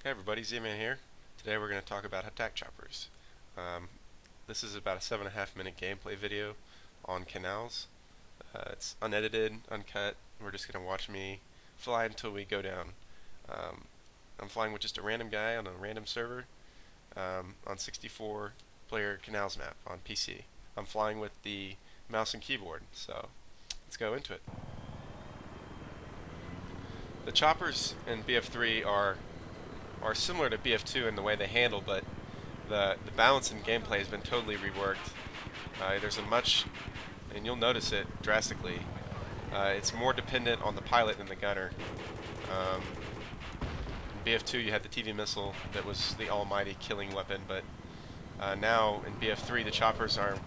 Hey everybody, Z-Man here. Today we're going to talk about attack choppers. This is about a 7.5 minute gameplay video on Canals. It's unedited, uncut. We're just going to watch me fly until we go down. I'm flying with just a random guy on a random server on 64 player Canals map on PC. I'm flying with the mouse and keyboard, so let's go into it. The choppers in BF3 are similar to BF2 in the way they handle, but the balance in gameplay has been totally reworked. There's a much, and you'll notice it drastically, it's more dependent on the pilot than the gunner. In BF2 you had the TV missile that was the almighty killing weapon, but now in BF3 the choppers are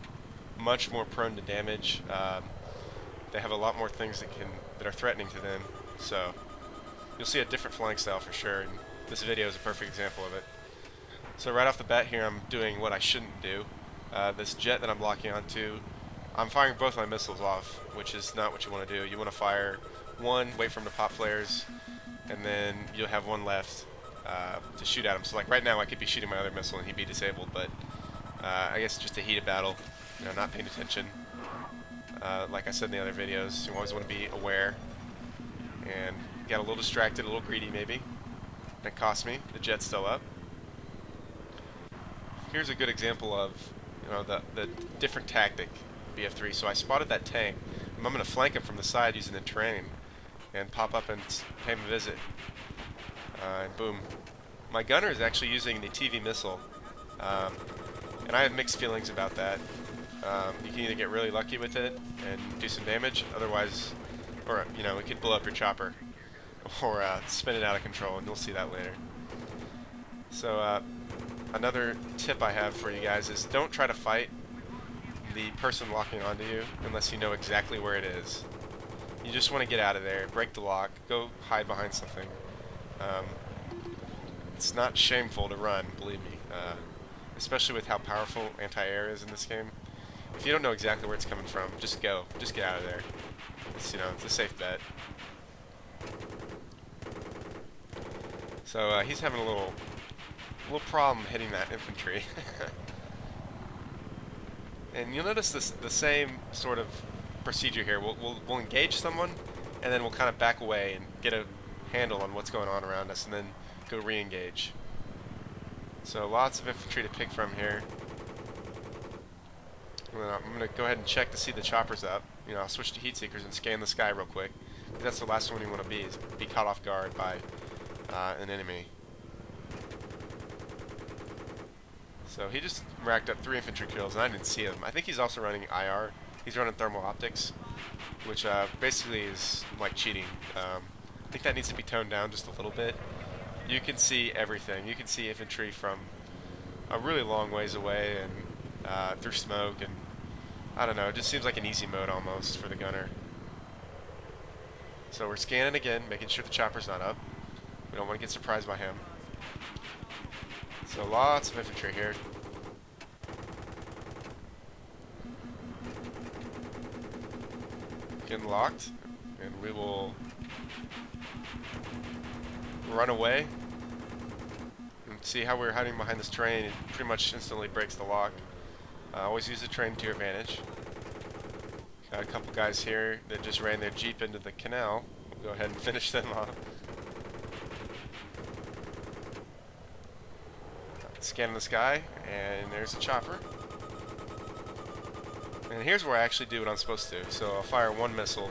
much more prone to damage. They have a lot more things that are threatening to them, so you'll see a different flying style for sure. And this video is a perfect example of it. So right off the bat here I'm doing what I shouldn't do. This jet that I'm locking onto, I'm firing both my missiles off, which is not what you want to do. You want to fire one, wait for him to pop flares, and then you'll have one left to shoot at him. So like right now I could be shooting my other missile and he'd be disabled, but I guess just a heated battle, not paying attention. Like I said in the other videos, you always want to be aware, and got a little distracted, a little greedy maybe. That cost me. The jet's still up. Here's a good example of the different tactic BF3. So I spotted that tank. I'm going to flank him from the side using the terrain and pop up and pay him a visit. And boom. My gunner is actually using the TV missile, and I have mixed feelings about that. You can either get really lucky with it and do some damage, otherwise, or it could blow up your chopper, or spin it out of control, and you'll see that later. So another tip I have for you guys is don't try to fight the person locking onto you unless you know exactly where it is. You just want to get out of there, break the lock, go hide behind something. It's not shameful to run, believe me, especially with how powerful anti-air is in this game. If you don't know exactly where it's coming from, just go. Just get out of there. It's a safe bet. So he's having a little problem hitting that infantry. And you'll notice the same sort of procedure here. We'll engage someone, and then we'll kind of back away and get a handle on what's going on around us, and then go re-engage. So lots of infantry to pick from here. I'm going to go ahead and check to see the choppers up. I'll switch to Heatseekers and scan the sky real quick. That's the last one you want to be, is be caught off guard by an enemy. So he just racked up 3 infantry kills, and I didn't see him. I think he's also running IR. He's running thermal optics, which basically is like cheating. I think that needs to be toned down just a little bit. You can see everything. You can see infantry from a really long ways away and through smoke, and I don't know, it just seems like an easy mode almost for the gunner. So we're scanning again, making sure the chopper's not up. We don't want to get surprised by him. So lots of infantry here. Getting locked, and we will run away and see how we're hiding behind this train. It pretty much instantly breaks the lock. Always use the train to your advantage. Got a couple guys here that just ran their jeep into the canal. We'll go ahead and finish them off. Scanning the sky, and there's a chopper. And here's where I actually do what I'm supposed to. So I'll fire one missile,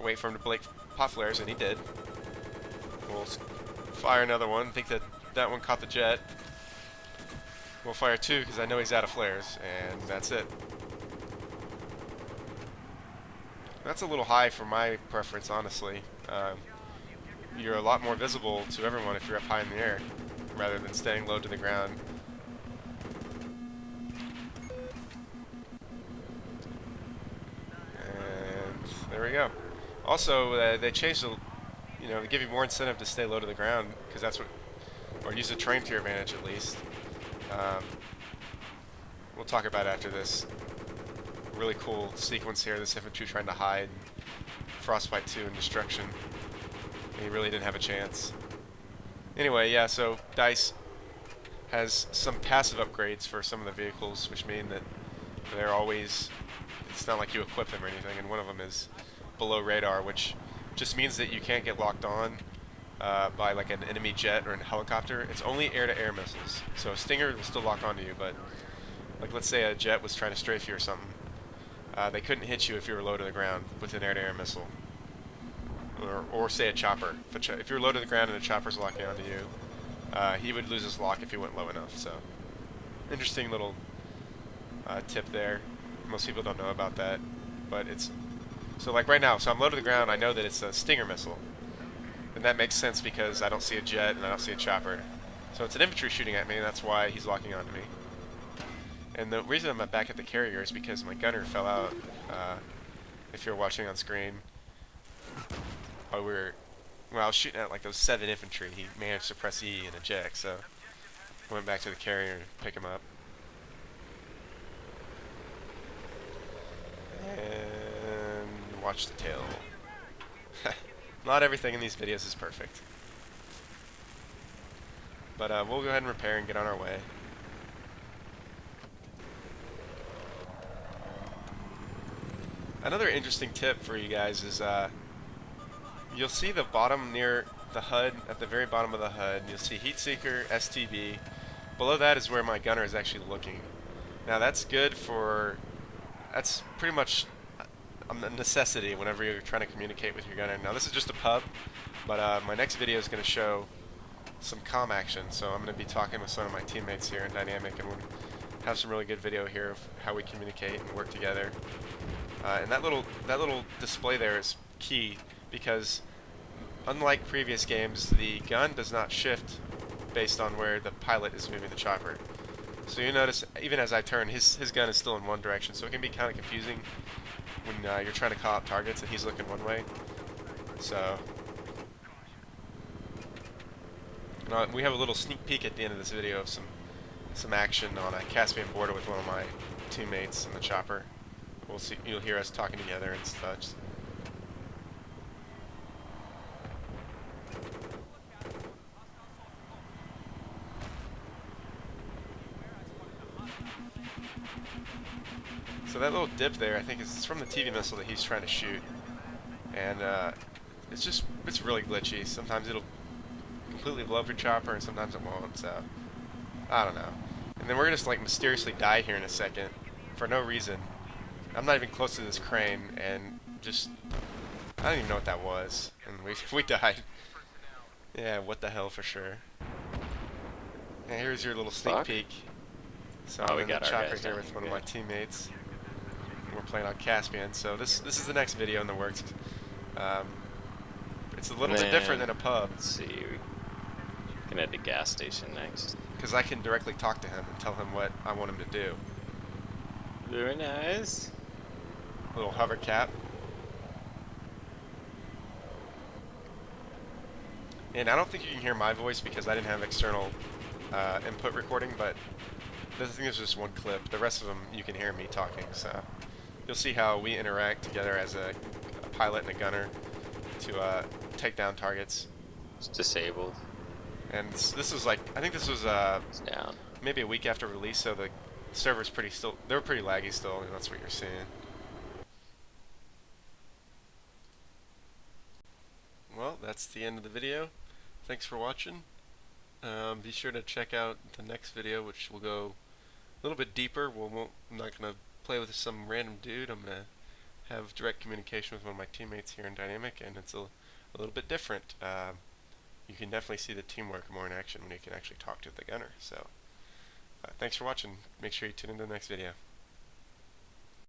wait for him to pop flares, and he did. We'll fire another one. I think that one caught the jet. We'll fire 2 because I know he's out of flares, and that's it. That's a little high for my preference, honestly. You're a lot more visible to everyone if you're up high in the air, rather than staying low to the ground. And there we go. Also, they changed they give you more incentive to stay low to the ground, because that's what, or use the train to your advantage at least. We'll talk about after this really cool sequence here, this infantry trying to hide Frostbite 2 and destruction. And he really didn't have a chance. Anyway, yeah, so DICE has some passive upgrades for some of the vehicles, which mean that they're always, it's not like you equip them or anything, and one of them is below radar, which just means that you can't get locked on by like an enemy jet or a helicopter. It's only air-to-air missiles. So a Stinger will still lock onto you, but like let's say a jet was trying to strafe you or something, they couldn't hit you if you were low to the ground with an air-to-air missile. Or say a chopper. If you're low to the ground and a chopper's locking onto you, he would lose his lock if he went low enough. So interesting little tip there. Most people don't know about that, but it's so like right now. So I'm low to the ground. I know that it's a Stinger missile, and that makes sense because I don't see a jet and I don't see a chopper. So it's an infantry shooting at me, and that's why he's locking onto me. And the reason I'm back at the carrier is because my gunner fell out. If you're watching on screen, I was shooting at like those 7 infantry. He managed to press E and eject, so I went back to the carrier to pick him up. And watch the tail. Not everything in these videos is perfect. But we'll go ahead and repair and get on our way. Another interesting tip for you guys is you'll see the bottom near the HUD, at the very bottom of the HUD, you'll see Heatseeker, STB. Below that is where my gunner is actually looking. Now that's good for, that's pretty much a necessity whenever you're trying to communicate with your gunner. Now this is just a pub, but my next video is going to show some comm action. So I'm going to be talking with some of my teammates here in Dynamic, and we'll have some really good video here of how we communicate and work together. And that little display there is key because unlike previous games, the gun does not shift based on where the pilot is moving the chopper. So you notice even as I turn, his gun is still in one direction, so it can be kind of confusing when you're trying to call out targets and he's looking one way. So we have a little sneak peek at the end of this video of some action on a Caspian border with one of my teammates in the chopper. We'll see. You'll hear us talking together and such. So that little dip there, I think, is from the TV missile that he's trying to shoot, and it's really glitchy. Sometimes it'll completely blow up your chopper, and sometimes it won't. So I don't know. And then we're gonna just like mysteriously die here in a second for no reason. I'm not even close to this crane, and just I don't even know what that was, and we died. Yeah, what the hell for sure. And here's your little sneak peek. So I'm in the chopper here with one of my teammates. We're playing on Caspian, so this is the next video in the works. It's a little bit different than a pub. Let's see, we can head to gas station next. Because I can directly talk to him and tell him what I want him to do. Very nice. Little hover cap. And I don't think you can hear my voice because I didn't have external input recording, but I think there's just one clip. The rest of them you can hear me talking, so you'll see how we interact together as a pilot and a gunner to take down targets. It's disabled. And this was like, I think this was It's down. maybe a week after release, so the server's they were pretty laggy still, and that's what you're seeing. Well, that's the end of the video. Thanks for watching. Be sure to check out the next video, which will go a little bit deeper. I'm not going to play with some random dude. I'm going to have direct communication with one of my teammates here in Dynamic, and it's a little bit different. You can definitely see the teamwork more in action when you can actually talk to the gunner. So, thanks for watching. Make sure you tune into the next video.